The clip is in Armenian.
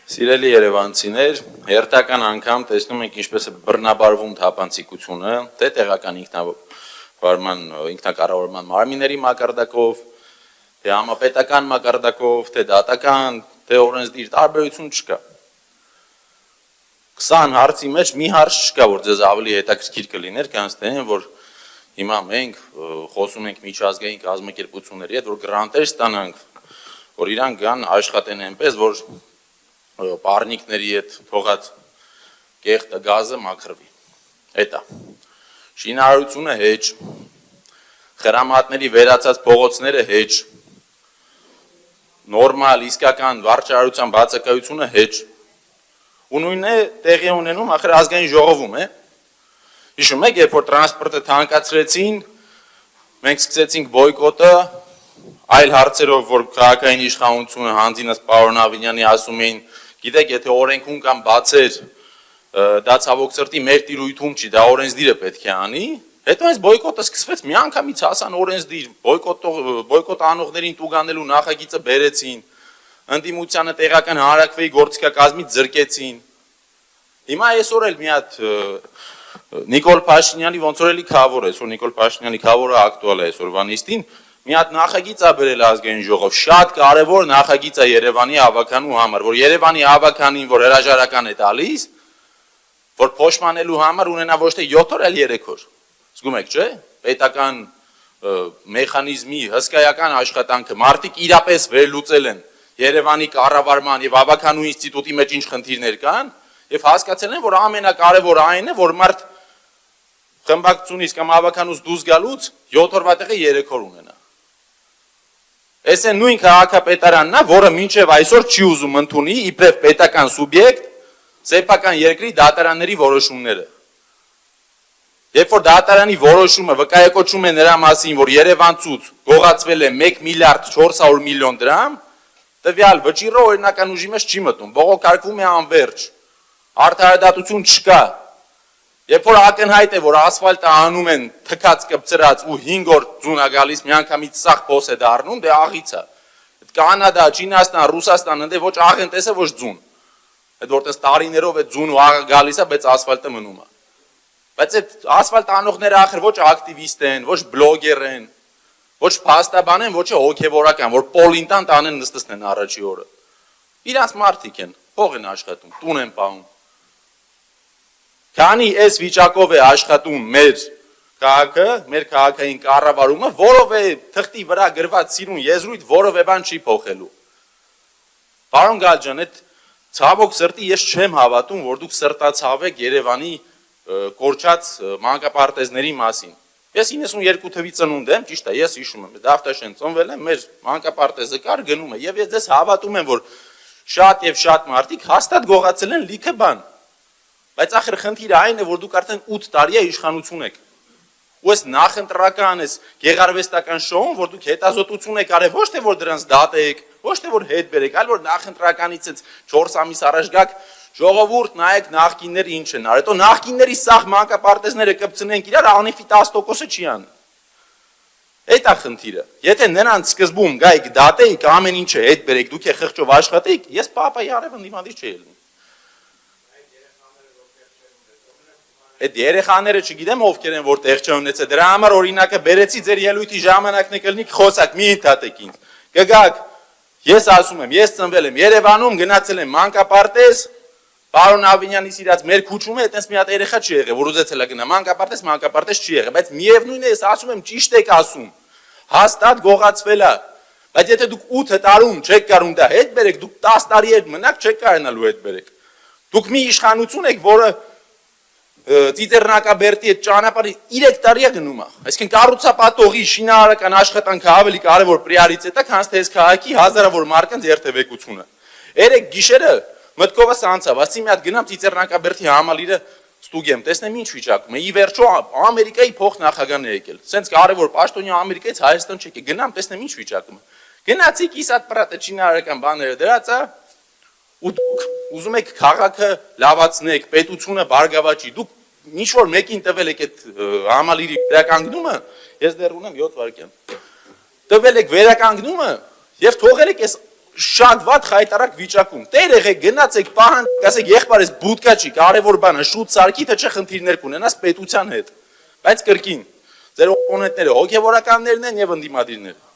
Սիրելի երևանցիներ, հերթական անգամ տեսնում ենք ինչպես է բռնաբարվում թափանցիկությունը, թե տեղական ինքնակառավարման մարմինների մակարդակով, թե համապետական մակարդակով, թե դատական, թե օրենսդիր տարբերություն չկա։ 20 հարցի մեջ մի հարց չկա, որ ձեզ ավելի հետաքրքիր կլիներ, քան թե որ հիմա մենք խոսում ենք միջազգային կազմակերպությունների հետ, որ գրանտեր ստանանք, որ իրանք գան աշխատեն այնպես, որ պառնիկների հետ թողած կեղտը գազը մաքրվի։ Էտա։ Շինարարությունը հեչ, խրամատների վերացած փողոցները հեչ, նորմալ իսկական վարչարարության բացակայությունը հեչ։ Ու նույնն է տեղի ունենում ախր ազգային ժողովում է։ Հիշում եք, երբ որ տրանսպորտը թանկացրեցին, մենք սկսեցինք բոյկոտը, այլ հարցերով, որ քաղաքային իշխանությունը հանձինս պարոն Ավինյանի ասում էին, գիտեք, եթե օրենքում կամ բացեր, դա ցավոք սրտի մեր տիրույթում չի, դա օրենսդիրը պետք է անի, հետո այս բոյկոտը սկսվեց, միանգամից հասան օրենսդիր, բոյկոտ անողներին տուգանելու նախագիծը բերեցին, ընդդիմությանը տեղական հանրաքվեի գործիքակազմից զրկեցին։ Հիմա այսօր էլ մի հատ Նիկոլ Փաշինյանի ոնց որ էլի քավոր է, այսօր Նիկոլ Փաշինյանի քավորը ակտուալ է այսօրվա նիստին, մի հատ նախագիծ է բերել ազգային ժողով, շատ կարևոր նախագիծ է Երևանի հավաքանու համար, որ Երևանի հավաքանին, որ հրաժարական է տալիս, որ փոշմանելու համար ունենա ոչ թե 7 օր, այլ 3 օր։ Զգում եք, չէ՞։ Պետական մեխանիզմի հսկայական աշխատանքը մարդիկ իրապես վերլուծել են Երևանի կառավարման եւ հավաքանու ինստիտուտի մեջ ինչ խնդիրներ կան եւ հասկացել են, որ ամենակարևորը այն է, որ մարդ խմբակցությունից կամ հավաքանուց դուրս գալուց 7 օրվա տեղը 3 օր ունենա։ Այս է նույն քաղաքապետարանն է, որը մինչև այսօր չի ուզում ընդունի իբրև պետական սուբյեկտ սեփական երկրի դատարանների որոշումները։ Երբ որ դատարանի որոշումը վկայակոչում է նրա մասին, որ Երևանցուց գողացվել է 1 միլիարդ 400 միլիոն դրամ, տվյալ վճիռը օրինական ուժի մեջ չի մտնում, բողոքարկվում է անվերջ, արդարադատություն չկա։ Երբ որ ակնհայտ է, որ ասֆալտը անում են թքած կպցրած ու 5 օր ձուն է գալիս, միանգամից սաղ փոս է դառնում, դե աղից է։ Կանադա, Չինաստան, Ռուսաստան, ընդ ոչ աղենտես է, ոչ ձուն։ Այդ որտես տարիներով է ձուն ու աղը գալիս է, բայց ասֆալտը մնում է։ Բայց այդ ասֆալտ անողները ախր ոչ ակտիվիստ են, ոչ բլոգեր են, ոչ փաստաբան են, ոչ հոգևորական, որ պոլինտան տանեն նստեցնեն առաջի օրը։ Իրանց մարդիկ են, փող են աշխատում, տուն են պահում։ Քանի այս վիճակով է աշխատում մեր քաղաքը, մեր քաղաքային կառավարումը, որով է թղթի վրա գրված սիրուն եզրույթ, որով է բան չի փոխելու։ Պարոն Գալջան, այդ ցավոք սրտի ես չեմ հավատում, որ դուք սրտացավ եք Երևանի կորչած մանկապարտեզների մասին։ Ես 92 թվի ծնունդ եմ, ճիշտ է, ես հիշում եմ, Դավթաշեն ծնվել եմ, մեր մանկապարտեզը կար գնում է, եւ ես ձեզ հավատում եմ, որ շատ եւ շատ մարդիկ հաստատ գողացել են լիքը բան։ Բայց ախր խնդիրը այն է, որ դուք արդեն 8 տարի է իշխանություն եք։ Ու այս նախընտրական, այս գեղարվեստական շոուն, որ դուք հետազոտություն եք արել, ոչ թե որ դրանց դատեք, ոչ թե որ հետ բերեք, այլ որ նախընտրականից 4 ամիս առաջ գաք, ժողովուրդ նայեք նախկինները ինչ են արել, հետո նախկինների սաղ մանկապարտեզները կպցնենք իրար, անիֆի 10%-ը չի անի։ Այդ է խնդիրը։ Եթե նրանց սկզբում գայիք դատեիք, ամեն ինչը հետ բերեք, դուք է խղճով աշխատեիք, ես պապայի արևն դիմադիր չէի լինի։ Այդ երեխաները չգիտեմ ովքեր են, որ տեղ չունեցել, դրա համար օրինակը բերեցի ձեր ելույթի ժամանակն է կլինի խոսակ, մի ընդհատեք ինձ։ Կգաք, ես ասում եմ, ես ծնվել եմ Երևանում, գնացել եմ մանկապարտեզ, պարոն Ավինյանի սիրած մեր քուչում է, այտենց մի հատ երեխա չի եղել, որ ուզեցել է գնա մանկապարտեզ չի եղել, բայց միևնույն է, ես ասում եմ, ճիշտ եք ասում, հաստատ գողացվել է, բայց եթե դուք 8 տարում չեք կարում դա հետ բերեք, դուք 10 տարի հետ մնաք չեք կարողանալու հետ բերեք։ Դուք մի իշխանություն եք, որը Ծիծեռնակաբերդի այդ ճանապարհի 3 տարի է գնում է։ Այսինքն կառուցապատողի շինարարական աշխատանքը ավելի կարևոր պրիորիտետ է, քան թե այս քաղաքի հազարավոր մարդկանց երթևեկությունը։ Երեք գիշերը մտքովս անցավ, ասի մի հատ գնամ Ծիծեռնակաբերդի համալիրը ստուգեմ, տեսնեմ ինչ վիճակում է։ Ի վերջո Ամերիկայի փոխնախագահն է եկել։ Սենց կարևոր պաշտոնյա Ամերիկայից Հայաստան չեկի, գնամ տեսնեմ ինչ վիճակում է։ Գնացի կիսատ պրատը շինարարական բաները դրած է, ու դուք ուզում եք քաղաքը լավացնեք, պետությունը բարգավաճի, դուք ինչ որ մեկին տվել եք այդ համալիրի վերականգնումը, ես դեռ ունեմ 7 վայրկյան։ Տվել եք վերականգնումը եւ թողել եք այս շատ վատ խայտարակ վիճակում։ Տեր եղեք, գնացեք, պահանջեք, ասեք եղբայրս բուդկա չի, կարևոր բան է, շուտ սարքի, թե չէ խնդիրներ կունենաս պետության հետ։ Բայց կրկին, ձեր օպոնենտները հոգևորականներն են եւ ընդդիմադիրները։